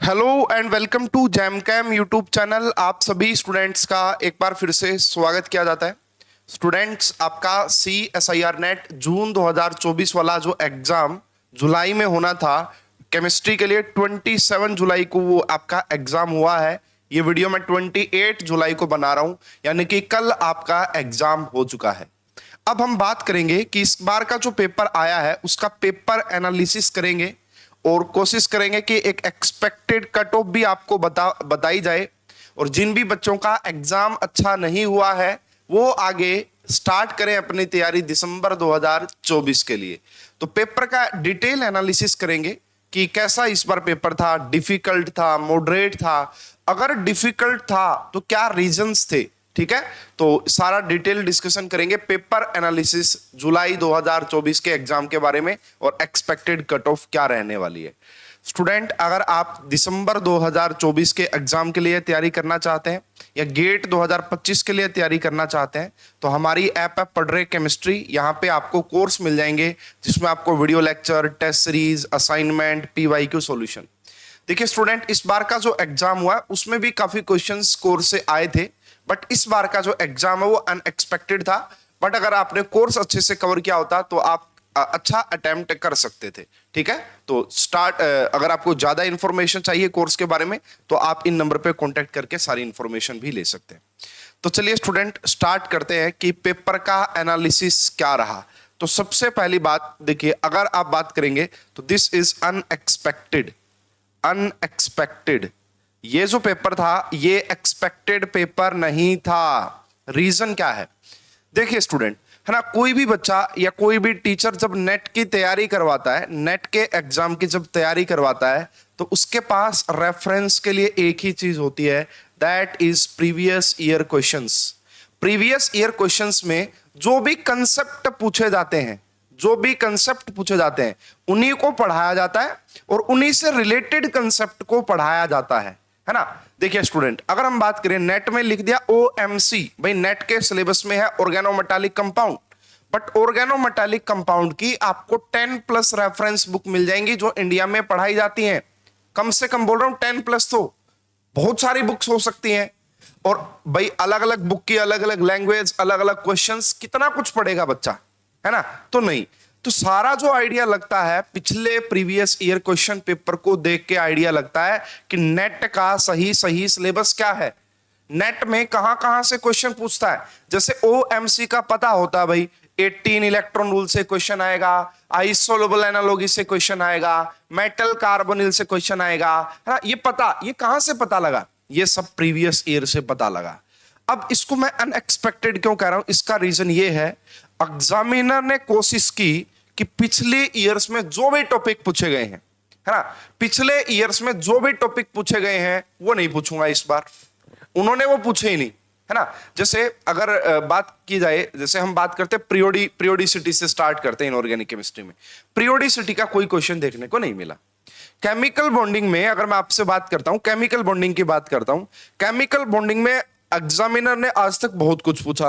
Hello and welcome to जैमकैम YouTube channel. आप सभी स्टूडेंट्स का एक बार फिर से स्वागत किया जाता है। स्टूडेंट्स, आपका CSIR नेट जून 2024 वाला जो एग्जाम जुलाई में होना था केमिस्ट्री के लिए, 27 जुलाई को वो आपका एग्जाम हुआ है। ये वीडियो मैं 28 जुलाई को बना रहा हूं, यानी कि कल आपका एग्जाम हो चुका है। अब हम बात करेंगे कि इस बार का जो पेपर आया है उसका पेपर एनालिसिस करेंगे और कोशिश करेंगे कि एक एक्सपेक्टेड कट ऑफ भी आपको बताई जाए। और जिन भी बच्चों का एग्जाम अच्छा नहीं हुआ है वो आगे स्टार्ट करें अपनी तैयारी दिसंबर 2024 के लिए। तो पेपर का डिटेल एनालिसिस करेंगे कि कैसा इस बार पेपर था, डिफिकल्ट था, मॉडरेट था, अगर डिफिकल्ट था तो क्या रीजंस थे। ठीक है, तो सारा डिटेल डिस्कशन करेंगे पेपर एनालिसिस जुलाई 2024 के एग्जाम के बारे में और एक्सपेक्टेड कट ऑफ क्या रहने वाली है। स्टूडेंट, अगर आप दिसंबर 2024 के एग्जाम के लिए तैयारी करना चाहते हैं या गेट 2025 के लिए तैयारी करना चाहते हैं तो हमारी ऐप है पढ़ रहे केमिस्ट्री। यहाँ पे आपको कोर्स मिल जाएंगे जिसमें आपको video lecture, test series, assignment, PYQ solution. देखिए स्टूडेंट, इस बार का जो एग्जाम हुआ है उसमें भी काफी क्वेश्चंस कोर्स से आए थे, बट इस बार का जो एग्जाम है वो अनएक्सपेक्टेड था। बट अगर आपने कोर्स अच्छे से कवर किया होता तो आप अच्छा अटेम्प्ट कर सकते थे। ठीक है, तो अगर आपको ज्यादा इंफॉर्मेशन चाहिए कोर्स के बारे में तो आप इन नंबर पे कांटेक्ट करके सारी इंफॉर्मेशन भी ले सकते हैं। तो चलिए स्टूडेंट, स्टार्ट करते हैं कि पेपर का एनालिसिस क्या रहा। तो सबसे पहली बात देखिए, अगर आप बात करेंगे तो दिस इज अनएक्सपेक्टेड। ये जो पेपर था ये एक्सपेक्टेड पेपर नहीं था। रीजन क्या है? देखिए स्टूडेंट, है ना, कोई भी बच्चा या कोई भी टीचर जब नेट की तैयारी करवाता है, नेट के एग्जाम की जब तैयारी करवाता है तो उसके पास रेफरेंस के लिए एक ही चीज होती है, that is previous year questions. Previous year questions में जो भी कंसेप्ट पूछे जाते हैं, उन्हीं को पढ़ाया जाता है और उन्हीं से रिलेटेड कंसेप्ट को पढ़ाया जाता है ना। देखिए स्टूडेंट, अगर हम बात करें नेट में लिख दिया OMC, भाई नेट के सिलेबस में है organometallic compound, but organometallic compound की आपको 10+ रेफरेंस बुक मिल जाएंगी जो इंडिया में पढ़ाई जाती हैं। कम से कम बोल रहा हूं 10+, तो बहुत सारी बुक्स हो सकती हैं। और भाई अलग अलग बुक की अलग अलग लैंग्वेज, अलग अलग क्वेश्चंस, कितना कुछ पढ़ेगा बच्चा, है ना। तो नहीं, तो सारा जो आइडिया लगता है पिछले प्रीवियस ईयर क्वेश्चन पेपर को देख के आइडिया लगता है कि नेट का सही सिलेबस क्या है, नेट में कहां कहां से क्वेश्चन पूछता है। जैसे OMC का पता होता है भाई, 18 इलेक्ट्रॉन रूल से क्वेश्चन आएगा, आइसोलेबल एनालॉगी से क्वेश्चन आएगा, मेटल कार्बोनिल से क्वेश्चन आएगा, है ना। ये कहां से पता लगा? ये सब प्रीवियस ईयर से पता लगा। अब इसको मैं अनएक्सपेक्टेड क्यों कह रहा हूं? इसका रीजन ये है, एग्जामिनर ने कोशिश की कि पिछले ईयर्स में जो भी टॉपिक पूछे गए हैं, है ना, पिछले ईयर्स में जो भी टॉपिक पूछे गए हैं वो नहीं पूछूंगा इस बार। उन्होंने वो पूछे ही नहीं, है ना। जैसे अगर बात की जाए, जैसे हम बात करते हैं पीरियोडिसिटी से स्टार्ट करते हैं इनऑर्गेनिक केमिस्ट्री में, पीरियोडिसिटी का कोई क्वेश्चन देखने को नहीं मिला। केमिकल बॉन्डिंग में अगर मैं आपसे बात करता हूं, केमिकल बॉन्डिंग की बात करता हूं, केमिकल बॉन्डिंग में एग्जामिनर ने आज तक बहुत कुछ पूछा।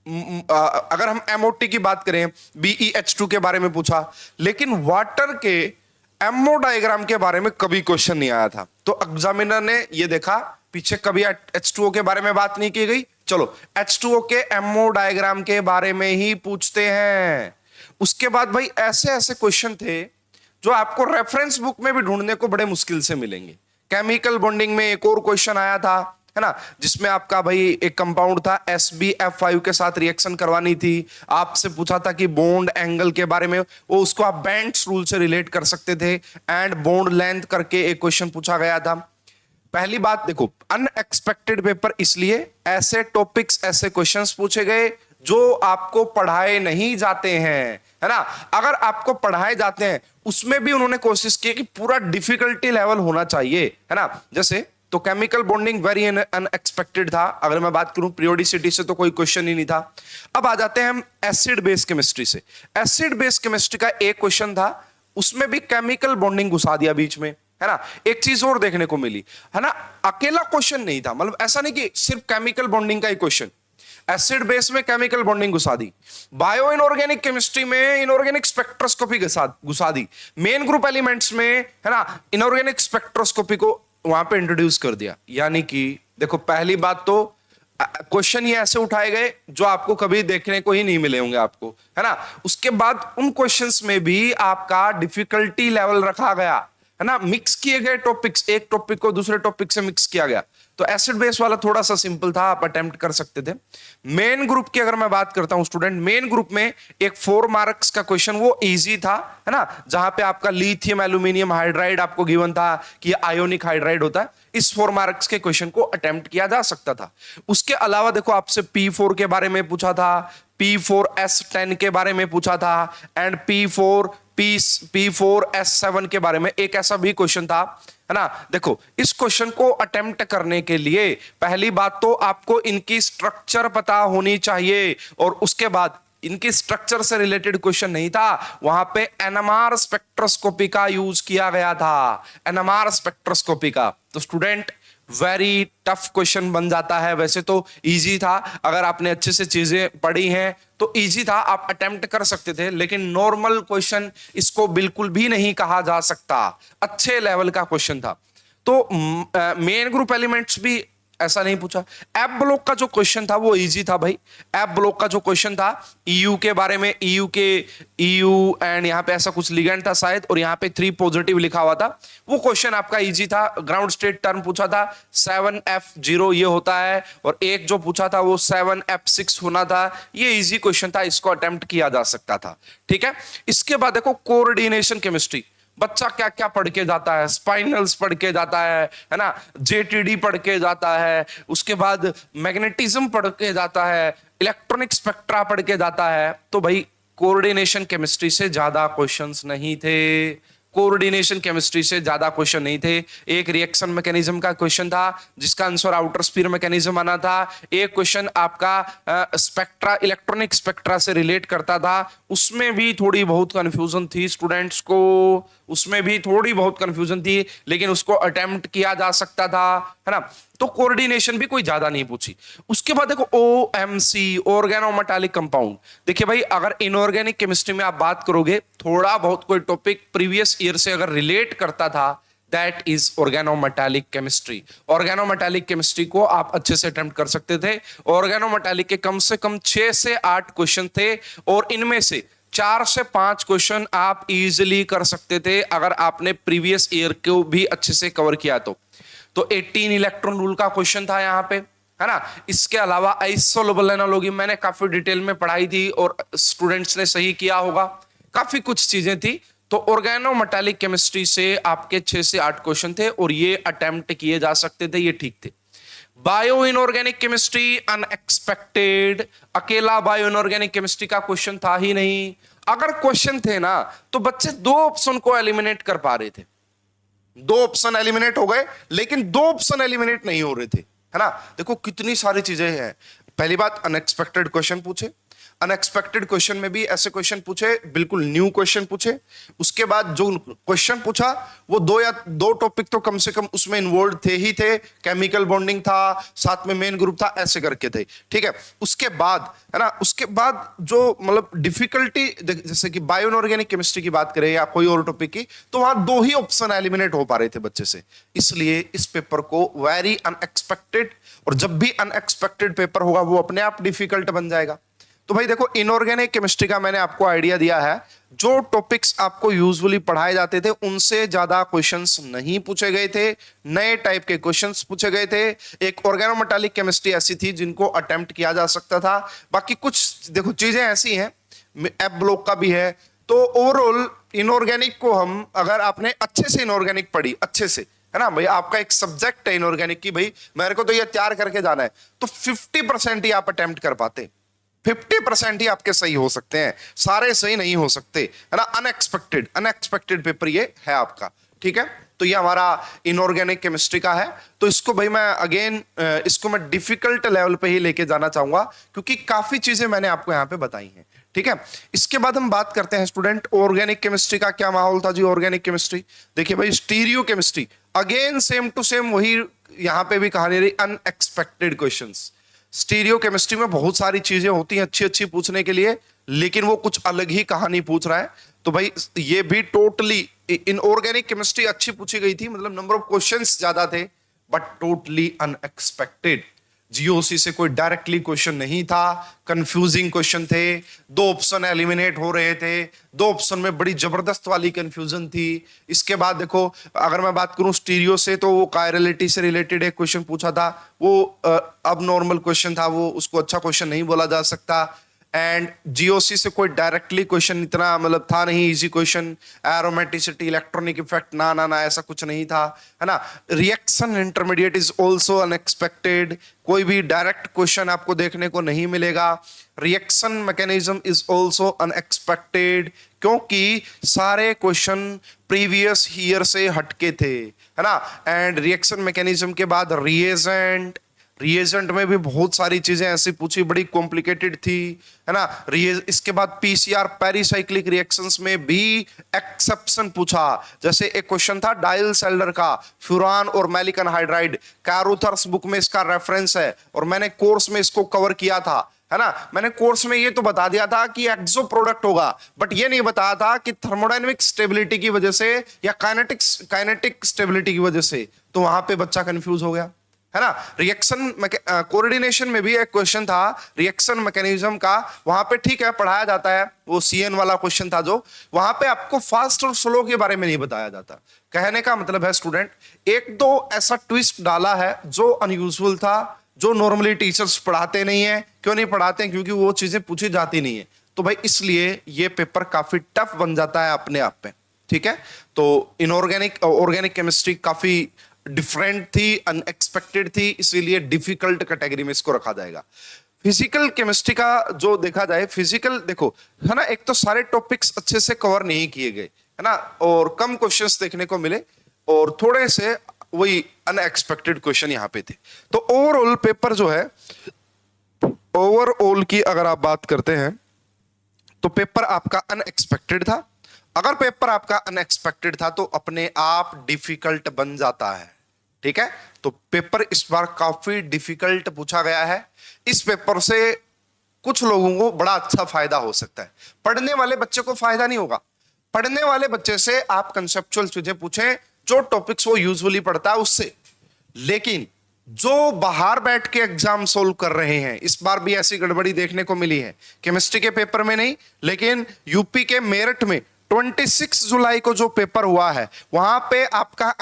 अगर हम MOT की बात करें, BeH2 के बारे में पूछा, लेकिन वाटर के MO डायग्राम के बारे में कभी क्वेश्चन नहीं आया था। तो एग्जामिनर ने ये देखा पीछे कभी H2O के बारे में बात नहीं की गई, चलो H2O के MO डायग्राम के बारे में ही पूछते हैं। उसके बाद भाई ऐसे ऐसे क्वेश्चन थे जो आपको रेफरेंस बुक में भी ढूंढने को बड़े मुश्किल से मिलेंगे। केमिकल बॉन्डिंग में एक और क्वेश्चन आया था, है ना, जिसमें आपका भाई एक कंपाउंड था SbF5 के साथ रिएक्शन करवानी थी, आपसे पूछा था कि बॉन्ड एंगल के बारे में, वो उसको आप बेंट्स रूल से रिलेट कर सकते थे, एंड बॉन्ड लेंथ करके एक क्वेश्चन पूछा गया था। पहली बात देखो, अनएक्सपेक्टेड पेपर इसलिए, ऐसे टॉपिक्स, ऐसे क्वेश्चंस पूछे गए जो आपको पढ़ाए नहीं जाते हैं, है ना। अगर आपको पढ़ाए जाते हैं उसमें भी उन्होंने कोशिश की कि पूरा डिफिकल्टी लेवल होना चाहिए, है ना। जैसे तो केमिकल बॉन्डिंग वेरी अनएक्सपेक्टेड था। अगर मैं बात करूं पीरियोडिसिटी से तो कोई क्वेश्चन ही नहीं था। अब आ जाते हैं हम एसिड बेस केमिस्ट्री से। एसिड बेस केमिस्ट्री का एक क्वेश्चन था, उसमें भी केमिकल बॉन्डिंग घुसा दिया बीच में, है ना। एक चीज और देखने को मिली, है ना, अकेला क्वेश्चन नहीं था, मतलब ऐसा नहीं कि सिर्फ केमिकल बॉन्डिंग का ही क्वेश्चन, एसिड बेस में केमिकल बॉन्डिंग घुसा दी, बायो इनऑर्गेनिक केमिस्ट्री में इनऑर्गेनिक स्पेक्ट्रोस्कोपी घुसा दी, मेन ग्रुप एलिमेंट्स में है ना इनऑर्गेनिक स्पेक्ट्रोस्कोपी को वहां पे इंट्रोड्यूस कर दिया। यानी कि देखो पहली बात तो क्वेश्चन ये ऐसे उठाए गए जो आपको कभी देखने को ही नहीं मिले होंगे आपको, है ना। उसके बाद उन क्वेश्चंस में भी आपका डिफिकल्टी लेवल रखा गया, है ना, मिक्स किए गए टॉपिक्स, एक टॉपिक को दूसरे टॉपिक से मिक्स किया गया। तो एसिड बेस वाला थोड़ा सा सिंपल था, आप अटेम्प्ट कर सकते थे। मेन ग्रुप की अगर मैं बात करता हूं स्टूडेंट, मेन ग्रुप में एक 4 मार्क्स का क्वेश्चन वो इजी था, है ना, जहां पे आपका लिथियम एल्यूमिनियम हाइड्राइड आपको गिवन था कि आयोनिक हाइड्राइड होता है। इस 4 मार्क्स के क्वेश्चन को अटेम्प्ट किया जा सकता था। उसके अलावा देखो आपसे P4 के बारे में पूछा था, P4S10 के बारे में पूछा था, एंड P4S7 के बारे में एक ऐसा भी क्वेश्चन था, है ना। देखो इस क्वेश्चन को अटेम्प्ट करने के लिए पहली बात तो आपको इनकी स्ट्रक्चर पता होनी चाहिए, और उसके बाद इनकी स्ट्रक्चर से रिलेटेड क्वेश्चन नहीं था, वहां पे एनएमआर स्पेक्ट्रोस्कोपी का यूज किया गया था, एनएमआर स्पेक्ट्रोस्कोपी का। तो स्टूडेंट वेरी टफ क्वेश्चन बन जाता है। वैसे तो इजी था, अगर आपने अच्छे से चीजें पढ़ी हैं तो इजी था, आप अटेम्प्ट कर सकते थे, लेकिन नॉर्मल क्वेश्चन इसको बिल्कुल भी नहीं कहा जा सकता, अच्छे लेवल का क्वेश्चन था। तो मेन ग्रुप एलिमेंट्स भी ऐसा नहीं पूछा। एप ब्लॉक का जो क्वेश्चन था वो इजी था भाई। एप ब्लॉक का जो क्वेश्चन था ईयू के बारे में, ईयू एंड यहाँ पे ऐसा कुछ लिगेंड था शायद, और यहाँ पे 3 पॉजिटिव लिखा हुआ था, वो क्वेश्चन आपका इजी था। ग्राउंड स्टेट टर्म पूछा था, 7F0 ये होता है, और एक जो पूछा था वो 7F6 होना था। ये इजी क्वेश्चन था, इसको अटेम्प्ट किया जा सकता था, ठीक है। इसके बाद देखो कोऑर्डिनेशन केमिस्ट्री, बच्चा क्या क्या पढ़ के जाता है, स्पाइनल्स पढ़ के जाता है ना, जेटीडी पढ़ के जाता है, उसके बाद मैग्नेटिज्म पढ़ के जाता है, इलेक्ट्रॉनिक स्पेक्ट्रा पढ़ के जाता है। तो भाई कोऑर्डिनेशन केमिस्ट्री से ज्यादा क्वेश्चंस नहीं थे, कोऑर्डिनेशन केमिस्ट्री से ज्यादा क्वेश्चन नहीं थे। एक रिएक्शन मैकेनिज्म का क्वेश्चन था जिसका आंसर आउटर स्फीयर मैकेनिज्म आना था। एक क्वेश्चन आपका स्पेक्ट्रा, इलेक्ट्रॉनिक स्पेक्ट्रा से रिलेट करता था, उसमें भी थोड़ी बहुत कंफ्यूजन थी स्टूडेंट्स को, उसमें भी थोड़ी बहुत कंफ्यूजन थी, लेकिन उसको अटेम्प्ट किया जा सकता था, है ना। तो कोऑर्डिनेशन भी कोई ज्यादा नहीं पूछी। उसके बाद देखो OMC, ऑर्गेनोमेटालिक कंपाउंड। देखिए भाई अगर इनऑर्गेनिक केमिस्ट्री में आप बात करोगे, थोड़ा बहुत कोई टॉपिक प्रीवियस ईयर से अगर रिलेट करता था, that is organometallic chemistry. Organometallic chemistry को आप अच्छे से अटेम्प्ट कर सकते थे। ऑर्गेनोमेटालिक के कम से कम 6 से 8 क्वेश्चन थे, और इनमें से 4 से 5 क्वेश्चन आप इजीली कर सकते थे अगर आपने प्रीवियस ईयर को भी अच्छे से कवर किया तो 18 इलेक्ट्रॉन रूल का क्वेश्चन था यहाँ पे, है ना। इसके अलावा आइसोलेबल एनालॉगी मैंने काफी डिटेल में पढ़ाई थी और स्टूडेंट्स ने सही किया होगा, काफी कुछ चीजें थी। तो ऑर्गेनोमेटालिक केमिस्ट्री से आपके 6 से 8 क्वेश्चन थे और ये अटेम्प्ट किए जा सकते थे, ये ठीक थे। बायो इनऑर्गेनिक केमिस्ट्री अनएक्सपेक्टेड, अकेला बायो इनऑर्गेनिक केमिस्ट्री का क्वेश्चन था ही नहीं। अगर क्वेश्चन थे ना तो बच्चे 2 ऑप्शन को एलिमिनेट कर पा रहे थे, 2 ऑप्शन एलिमिनेट हो गए, लेकिन 2 ऑप्शन एलिमिनेट नहीं हो रहे थे, है ना। देखो कितनी सारी चीजें हैं। पहली बात अनएक्सपेक्टेड क्वेश्चन पूछे, अनएक्सपेक्टेड क्वेश्चन में भी ऐसे क्वेश्चन पूछे, बिल्कुल न्यू क्वेश्चन पूछे। उसके बाद जो क्वेश्चन पूछा वो 2 टॉपिक तो कम से कम उसमें इन्वॉल्व थे ही थे, केमिकल बॉन्डिंग था, साथ में मेन ग्रुप था, ऐसे करके थे, ठीक है। उसके बाद है ना, उसके बाद जो मतलब डिफिकल्टी, जैसे कि बायो इनऑर्गेनिक केमिस्ट्री की बात करें या कोई और टॉपिक की, तो वहां 2 ही ऑप्शन एलिमिनेट हो पा रहे थे बच्चे से। इसलिए इस पेपर को वेरी अनएक्सपेक्टेड, और जब भी अनएक्सपेक्टेड पेपर होगा वो अपने आप डिफिकल्ट बन जाएगा। तो भाई देखो इनऑर्गेनिक केमिस्ट्री का मैंने आपको आइडिया दिया है, जो टॉपिक्स आपको यूजुअली पढ़ाए जाते थे उनसे ज्यादा क्वेश्चंस नहीं पूछे गए थे, नए टाइप के क्वेश्चंस पूछे गए थे। एक ऑर्गेनोमेटालिक केमिस्ट्री ऐसी थी जिनको अटेम्प्ट किया जा सकता था। बाकी कुछ देखो चीजें ऐसी हैं, एप ब्लॉक का भी है। तो ओवरऑल इनऑर्गेनिक को हम, अगर आपने अच्छे से इनऑर्गेनिक पढ़ी, अच्छे से, है ना भाई, आपका एक सब्जेक्ट है इनऑर्गेनिक की, भाई मेरे को तो ये तैयार करके जाना है, तो 50% ही आप अटेम्प्ट कर पाते, 50% ही आपके सही हो सकते हैं, सारे सही नहीं हो सकते, है ना। अनएक्सपेक्टेड पेपर ये है आपका, ठीक है। तो ये हमारा इनऑर्गेनिक केमिस्ट्री का है। तो इसको भाई मैं अगेन इसको मैं डिफिकल्ट लेवल पे ही लेके जाना चाहूंगा, क्योंकि काफी चीजें मैंने आपको यहाँ पे बताई हैं, ठीक है। इसके बाद हम बात करते हैं स्टूडेंट ऑर्गेनिक केमिस्ट्री का क्या माहौल था जी। ऑर्गेनिक केमिस्ट्री देखिए भाई, stereo chemistry again same to same वही, यहां पे भी कहानी रही, अनएक्सपेक्टेड क्वेश्चंस। स्टीरियो केमिस्ट्री में बहुत सारी चीजें होती हैं अच्छी अच्छी पूछने के लिए, लेकिन वो कुछ अलग ही कहानी पूछ रहा है। तो भाई ये भी टोटली, इनऑर्गेनिक केमिस्ट्री अच्छी पूछी गई थी, मतलब नंबर ऑफ क्वेश्चंस ज्यादा थे, बट टोटली अनएक्सपेक्टेड। जीओसी से कोई डायरेक्टली क्वेश्चन नहीं था, कंफ्यूजिंग क्वेश्चन थे, दो ऑप्शन एलिमिनेट हो रहे थे, दो ऑप्शन में बड़ी जबरदस्त वाली कंफ्यूजन थी। इसके बाद देखो, अगर मैं बात करूं स्टीरियो से, तो वो कायरलिटी से रिलेटेड एक क्वेश्चन पूछा था, वो अब नॉर्मल क्वेश्चन था, वो उसको अच्छा क्वेश्चन नहीं बोला जा सकता। एंड जीओसी से कोई डायरेक्टली क्वेश्चन इतना मतलब था नहीं, easy question, aromaticity, electronic effect, ना ना ना ऐसा कुछ नहीं था, है ना। Reaction intermediate is also unexpected, कोई भी डायरेक्ट क्वेश्चन आपको देखने को नहीं मिलेगा। Reaction mechanism is also unexpected, क्योंकि सारे क्वेश्चन प्रीवियस ईयर से हटके थे, है ना। एंड रिएक्शन मैकेनिज्म के बाद रिएजेंट, रिएजेंट में भी बहुत सारी चीजें ऐसी पूछी, बड़ी कॉम्प्लिकेटेड थी, है ना। इसके बाद पीसीआर पेरिसाइक्लिक रिएक्शंस में भी एक्सेप्शन पूछा, जैसे एक क्वेश्चन था डाइल सेल्डर का, फ्यूरान और मैलिक एनहाइड्राइड, कैरोथर्स बुक में इसका रेफरेंस है, और मैंने कोर्स में इसको कवर किया था, है ना। मैंने कोर्स में ये तो बता दिया था कि एक्सो प्रोडक्ट होगा, बट ये नहीं बताया था कि थर्मोडायनेमिक स्टेबिलिटी की वजह से या काइनेटिक स्टेबिलिटी की वजह से, तो वहां पे बच्चा कंफ्यूज हो गया, है ना। रिएक्शन कोऑर्डिनेशन में भी एक क्वेश्चन था रिएक्शन मैकेनिज्म का, वहां पे ठीक है पढ़ाया जाता है, वो सीएन वाला क्वेश्चन था, जो वहां पे आपको फास्ट और स्लो के बारे में नहीं बताया जाता। कहने का मतलब है स्टूडेंट, एक दो ऐसा ट्विस्ट डाला है जो अनयूजुअल था, जो नॉर्मली टीचर्स पढ़ाते नहीं है। क्यों नहीं पढ़ाते? क्योंकि वो चीजें पूछी जाती नहीं है, तो भाई इसलिए ये पेपर काफी टफ बन जाता है अपने आप में, ठीक है। तो इनऑर्गेनिक ऑर्गेनिक केमिस्ट्री काफी डिफरेंट थी, अनएक्सपेक्टेड थी, इसीलिए डिफिकल्ट कैटेगरी में इसको रखा जाएगा। फिजिकल केमिस्ट्री का जो देखा जाए, फिजिकल देखो, है ना, एक तो सारे टॉपिक्स अच्छे से कवर नहीं किए गए, है ना, और कम क्वेश्चंस देखने को मिले, और थोड़े से वही अनएक्सपेक्टेड क्वेश्चन यहां पे थे। तो ओवरऑल पेपर जो है, ओवरऑल की अगर आप बात करते हैं, तो पेपर आपका अनएक्सपेक्टेड था। अगर पेपर आपका अनएक्सपेक्टेड था तो अपने आप डिफिकल्ट बन जाता है, ठीक है। तो पेपर इस बार काफी डिफिकल्ट पूछा गया है। इस पेपर से कुछ लोगों को बड़ा अच्छा फायदा हो सकता है, पढ़ने वाले बच्चे को फायदा नहीं होगा। पढ़ने वाले बच्चे से आप कंसेप्चुअल चीजें पूछें, जो टॉपिक्स वो यूजुअली पढ़ता है उससे। लेकिन जो बाहर बैठ के एग्जाम सोल्व कर रहे हैं, इस बार भी ऐसी गड़बड़ी देखने को मिली है, केमिस्ट्री के पेपर में नहीं, लेकिन यूपी के मेरठ में 26 जुलाई को जो पेपर हुआ है, वहां पे आपका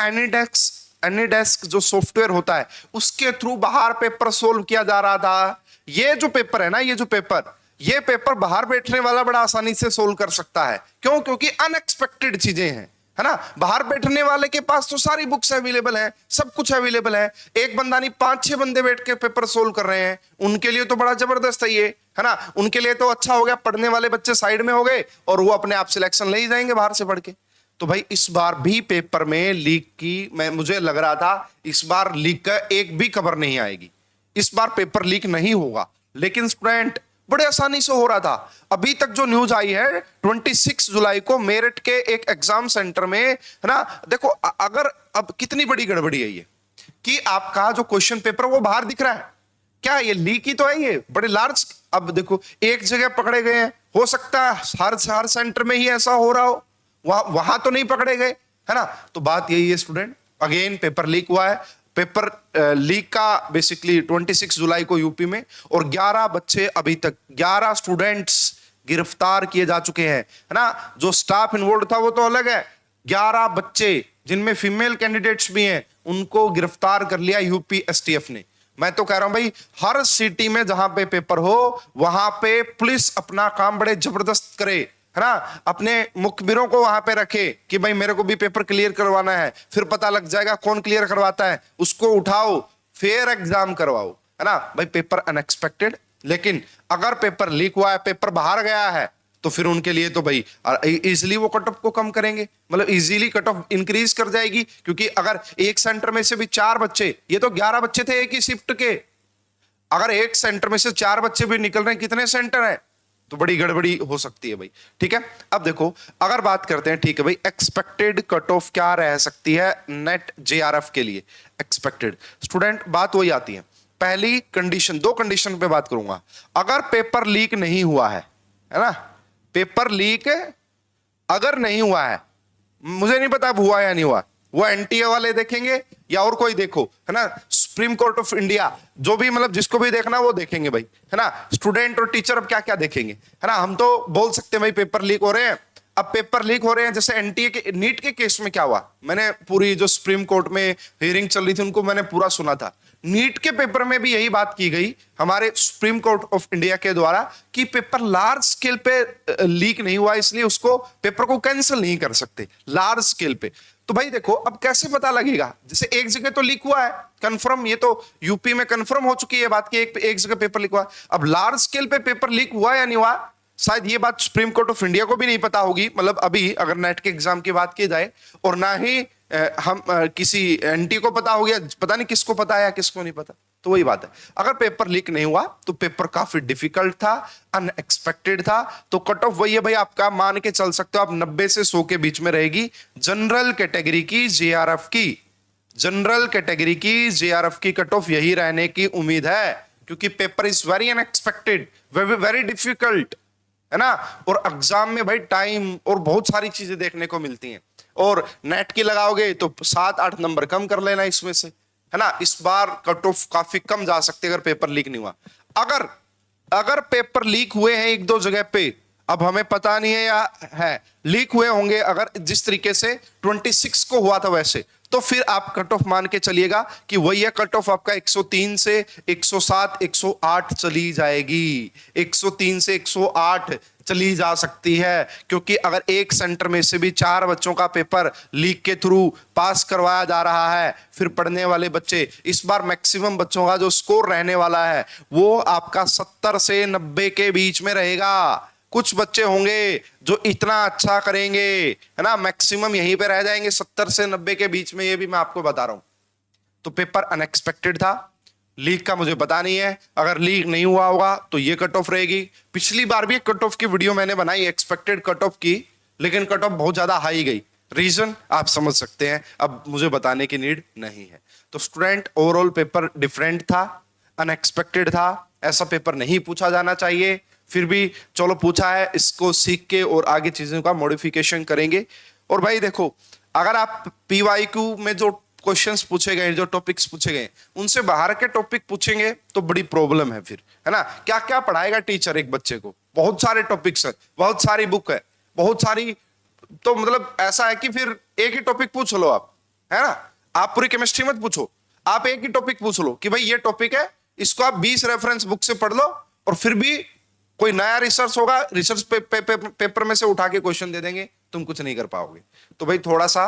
एनीडेस्क जो सॉफ्टवेयर होता है, उसके थ्रू बाहर पेपर सोल्व किया जा रहा था। ये जो पेपर है ना, ये पेपर बाहर बैठने वाला बड़ा आसानी से सोल्व कर सकता है। क्यों? क्योंकि अनएक्सपेक्टेड चीजें हैं, है ना। बाहर बैठने वाले के पास तो सारी बुक्स अवेलेबल हैं, सब कुछ अवेलेबल है, एक बंदा नहीं 5-6 बंदे बैठ के पेपर सोल्व कर रहे हैं, उनके लिए तो बड़ा जबरदस्त है ये, है ना। उनके लिए तो अच्छा हो गया, पढ़ने वाले बच्चे साइड में हो गए और वो अपने आप सिलेक्शन ले ही जाएंगे बाहर से पढ़ के। तो भाई इस बार भी पेपर में लीक की, मुझे लग रहा था इस बार लीक का एक भी खबर नहीं आएगी, इस बार पेपर लीक नहीं होगा, लेकिन स्टूडेंट बड़े आसानी से हो रहा था। अभी तक जो न्यूज आई है 26 जुलाई को मेरठ के एक एग्जाम सेंटर में, है ना, देखो अगर अब कितनी बड़ी गड़बड़ी है ये, कि आपका जो क्वेश्चन पेपर वो बाहर दिख रहा है, क्या ये लीक ही तो है, ये बड़े लार्ज। अब देखो एक जगह पकड़े गए हैं, हो सकता है हर सेंटर में ही ऐसा हो रहा हो, वहां तो नहीं पकड़े गए, है ना। तो बात यही है स्टूडेंट, अगेन पेपर लीक हुआ है। पेपर लीक का बेसिकली 26 जुलाई को यूपी में, और 11 बच्चे, अभी तक 11 स्टूडेंट्स गिरफ्तार किए जा चुके हैं, है ना। जो स्टाफ इन्वॉल्व था वो तो अलग है, 11 बच्चे जिनमें फीमेल कैंडिडेट्स भी हैं, उनको गिरफ्तार कर लिया यूपी एसटीएफ ने। मैं तो कह रहा हूं भाई, हर सिटी में जहां पे पेपर हो वहां पे पुलिस अपना काम बड़े जबरदस्त करे, है ना। अपने मुखबिरों को वहां पे रखे कि भाई मेरे को भी पेपर क्लियर करवाना है, फिर पता लग जाएगा कौन क्लियर करवाता है, उसको उठाओ, फेयर एग्जाम करवाओ, है ना। भाई पेपर अनएक्सपेक्टेड, लेकिन अगर पेपर लीक हुआ है, पेपर बाहर गया है, तो फिर उनके लिए तो भाई इजीली वो कट ऑफ को कम करेंगे, मतलब इजीली कट ऑफ इंक्रीज कर जाएगी। क्योंकि अगर एक सेंटर में से भी 4 बच्चे, ये तो 11 बच्चे थे एक ही शिफ्ट के, अगर एक सेंटर में से 4 बच्चे भी निकल रहे हैं, कितने सेंटर है, तो बड़ी गड़बड़ी हो सकती है भाई, ठीक है। अब देखो अगर बात करते हैं, ठीक है भाई, एक्सपेक्टेड कट ऑफ क्या रह सकती है नेट जेआरएफ के लिए। एक्सपेक्टेड स्टूडेंट, बात वही आती है, पहली कंडीशन, दो कंडीशन पे बात करूंगा। अगर पेपर लीक नहीं हुआ है ना, पेपर लीक अगर नहीं हुआ है, मुझे नहीं पता अब हुआ या नहीं हुआ, वो एनटीए वाले देखेंगे या और कोई देखो, है ना, सुप्रीम कोर्ट ऑफ इंडिया, जो भी मतलब जिसको भी देखना वो देखेंगे भाई, है ना। स्टूडेंट और टीचर अब क्या क्या देखेंगे, है ना। हम तो बोल सकते हैं भाई पेपर लीक हो रहे हैं। अब पेपर लीक हो रहे हैं, जैसे एनटीए के नीट के केस में क्या हुआ, मैंने पूरी जो सुप्रीम कोर्ट में हियरिंग चल रही थी उनको मैंने पूरा सुना था। नीट के पेपर में भी यही बात की गई हमारे सुप्रीम कोर्ट ऑफ इंडिया के द्वारा कि पेपर लार्ज स्केल पे लीक नहीं हुआ, इसलिए उसको पेपर को कैंसिल नहीं कर सकते लार्ज स्केल पे। तो भाई देखो अब कैसे पता लगेगा, जैसे एक जगह तो लीक हुआ है कंफर्म, ये तो यूपी में कंफर्म हो चुकी है बात कि एक जगह पेपर लीक हुआ। अब लार्ज स्केल पे पेपर लीक हुआ या नहीं हुआ, शायद ये बात सुप्रीम कोर्ट ऑफ इंडिया को भी नहीं पता होगी, मतलब अभी अगर नेट के एग्जाम की बात की जाए, और ना ही हम किसी एनटी को पता हो गया, पता नहीं किसको पता है या किसको नहीं पता। तो वही बात है, अगर पेपर लीक नहीं हुआ तो पेपर काफी डिफिकल्ट था, अनएक्सपेक्टेड था, तो कट ऑफ वही है भाई, आपका मान के चल सकते हो आप 90 से 100 के बीच में रहेगी जनरल कैटेगरी की जेआरएफ की। जनरल कैटेगरी की जेआरएफ की कट ऑफ यही रहने की उम्मीद है, क्योंकि paper is very unexpected, very difficult, है ना। और एग्जाम में भाई टाइम और बहुत सारी चीजें देखने को मिलती हैं, और नेट की लगाओगे तो 7-8 नंबर कम कर लेना इसमें से, है ना। इस बार कट ऑफ काफी कम जा सकते अगर पेपर लीक नहीं हुआ। अगर पेपर लीक हुए हैं एक दो जगह पे, अब हमें पता नहीं है या है, लीक हुए होंगे अगर जिस तरीके से 26 को हुआ था वैसे, तो फिर आप कट ऑफ मान के चलिएगा कि वही है कट ऑफ आपका 103 से 107 108 चली जाएगी, 103 से 108 चली जा सकती है, क्योंकि अगर एक सेंटर में से भी 4 बच्चों का पेपर लीक के थ्रू पास करवाया जा रहा है, फिर पढ़ने वाले बच्चे, इस बार मैक्सिमम बच्चों का जो स्कोर रहने वाला है वो आपका 70 से 90 के बीच में रहेगा। कुछ बच्चे होंगे जो इतना अच्छा करेंगे, है ना, मैक्सिमम यहीं पे रह जाएंगे 70 से 90 के बीच में, ये भी मैं आपको बता रहा हूं। तो पेपर अनएक्सपेक्टेड था, लीक का मुझे पता नहीं है, अगर लीक नहीं हुआ होगा तो ये कट ऑफ रहेगी। पिछली बार भी एक कट ऑफ की वीडियो मैंने बनाई एक्सपेक्टेड कट ऑफ की, लेकिन कट ऑफ बहुत ज्यादा हाई गई, रीजन आप समझ सकते हैं, अब मुझे बताने की नीड नहीं है। तो स्टूडेंट ओवरऑल पेपर डिफरेंट था, अनएक्सपेक्टेड था, ऐसा पेपर नहीं पूछा जाना चाहिए, फिर भी चलो पूछा है, इसको सीख के और आगे चीजों का मॉडिफिकेशन करेंगे। और भाई देखो, अगर आप पीवाईक्यू में जो क्वेश्चंस पूछे गए, जो टॉपिक्स पूछे गए, उनसे बाहर के टॉपिक पूछेंगे तो बड़ी प्रॉब्लम है फिर, है ना। क्या क्या पढ़ाएगा टीचर एक बच्चे को, बहुत सारे टॉपिक्स है, बहुत सारी बुक है, बहुत सारी, तो मतलब ऐसा है कि फिर एक ही टॉपिक पूछ लो आप, है ना। आप पूरी केमिस्ट्री मत पूछो, आप एक ही टॉपिक पूछ लो कि भाई ये टॉपिक है, इसको आप 20 रेफरेंस बुक से पढ़ लो, और फिर भी कोई नया रिसर्च होगा, रिसर्च पेपर में से उठा के क्वेश्चन दे देंगे, तुम कुछ नहीं कर पाओगे। तो भाई थोड़ा सा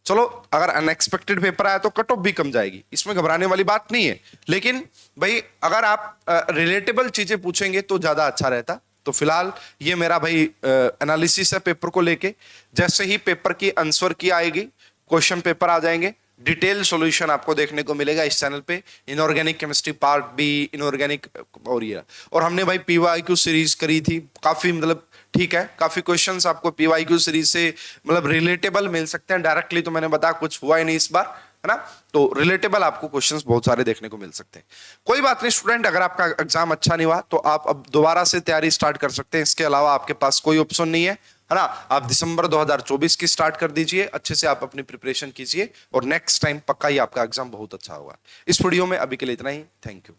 चलो, अगर अनएक्सपेक्टेड पेपर आया तो कट ऑफ भी कम जाएगी, इसमें घबराने वाली बात नहीं है, लेकिन भाई अगर आप रिलेटेबल चीजें पूछेंगे तो ज्यादा अच्छा रहता। तो फिलहाल ये मेरा भाई एनालिसिस है पेपर को लेके। जैसे ही पेपर की आंसर की आएगी, क्वेश्चन पेपर आ जाएंगे, डिटेल सॉल्यूशन आपको देखने को मिलेगा इस चैनल पे, inorganic chemistry part B, inorganic, और ये, और हमने भाई पीवाईक्यू सीरीज करी थी, काफी मतलब ठीक है, काफी क्वेश्चंस आपको पीवाईक्यू सीरीज से मतलब रिलेटेबल मिल सकते हैं। डायरेक्टली तो मैंने बताया कुछ हुआ ही नहीं इस बार, है ना, तो रिलेटेबल आपको क्वेश्चंस बहुत सारे देखने को मिल सकते हैं। कोई बात नहीं स्टूडेंट, अगर आपका एग्जाम अच्छा नहीं हुआ तो आप अब दोबारा से तैयारी स्टार्ट कर सकते हैं, इसके अलावा आपके पास कोई ऑप्शन नहीं है ना। आप दिसंबर 2024 की स्टार्ट कर दीजिए, अच्छे से आप अपनी प्रिपरेशन कीजिए, और नेक्स्ट टाइम पक्का ही आपका एग्जाम बहुत अच्छा होगा। इस वीडियो में अभी के लिए इतना ही, थैंक यू।